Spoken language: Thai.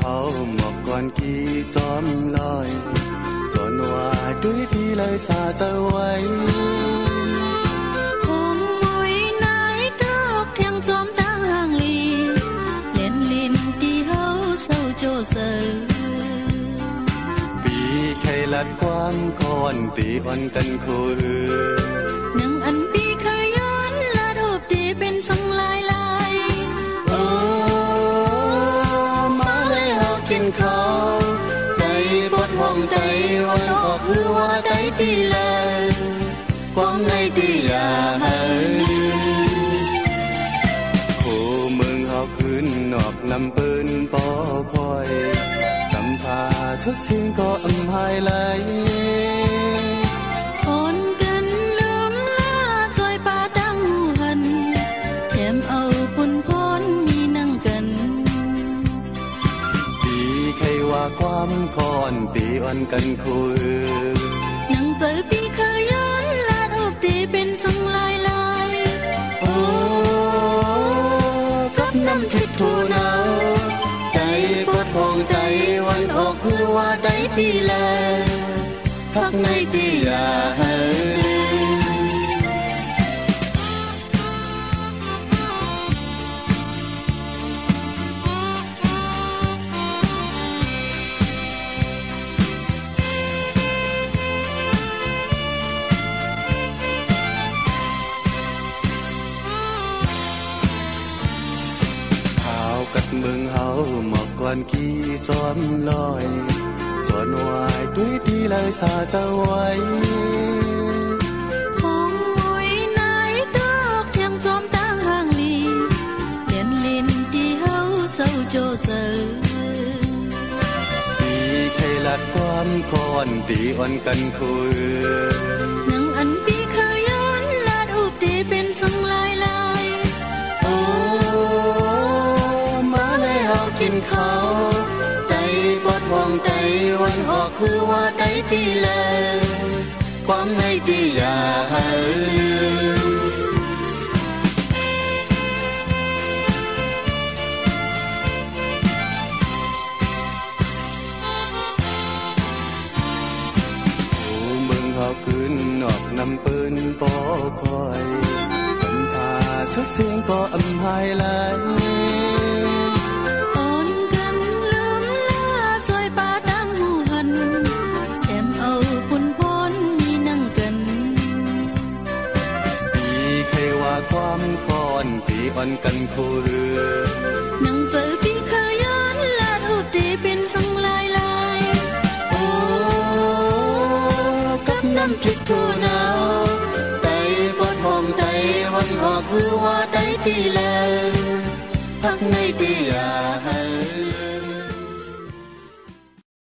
เฮาหมอกก่อนกี่จอมลอยจนว่าด้วยดีเลยสาจะไว้คงมวยนายดอกเทียงจอมตางห่างลีเล่นลินที่เฮาเศร้าโจเซอปีไขลัดความก่อนตีอ่อนกันคู่นังอันปีเคยย้อนลาดหบตีเป็นสังลายลายโอ้มาเลยเฮากินข้าวใจปวดห้องใจวันออกคือว่าใจตีแลกว้างในตีอย่าให้คู่เมืองเฮาขึ้นนอกลำปืนปอคอยลำพาสุดสิ้นก็อำหายไหลคนกันลืมลาจอยป่าดังหันแถมเอาปุ่นพ้นมีนั่งกันตีใครว่าความก่อนตีอ่อนกันคู่นั่งเจอปีเคยย้อนลาดหบตีเป็นสังลายลายโอ้กับน้ำทิพย์ทูหนาวใจปวดห้องใจวันออกคือว่าได้ตีแลพักในตีอย่าให้กัดเมืองเฮาหมอกก่อนกี่จอมลอยจอนวายด้วยดีเลยสาจะไว้คงมวยนายดอกเทียงจอมตางห่างลีเล่นลินที่เฮาเศร้าโจเซอตีไขลัดความก่อนตีอ่อนกันคู่นังอันปีเคยย้อนลาดอุบตีเป็นสังลายลายโอ้มาเลยเฮากินข้าวใจปวดห้องใจวันออกคือว่าใจตีแลความในตีอย่าให้ลืมขึ้นนอกนำปืนปอคอยลำพาสุดสิ้นก็อำหายไหลคนกันลืมลาจอยป่าดังหันแถมเอาปุ่นพ้นมีนั่งกันปีใครว่าความก่อนปีอ่อนกันคู่นั่งเจอปีเคยย้อนลาดหุบตีเป็นสังลายลายน้ำพริกทูหนาวใจปวดห้องใจวันออกคือว่าใจตีแลพักในตีอย่า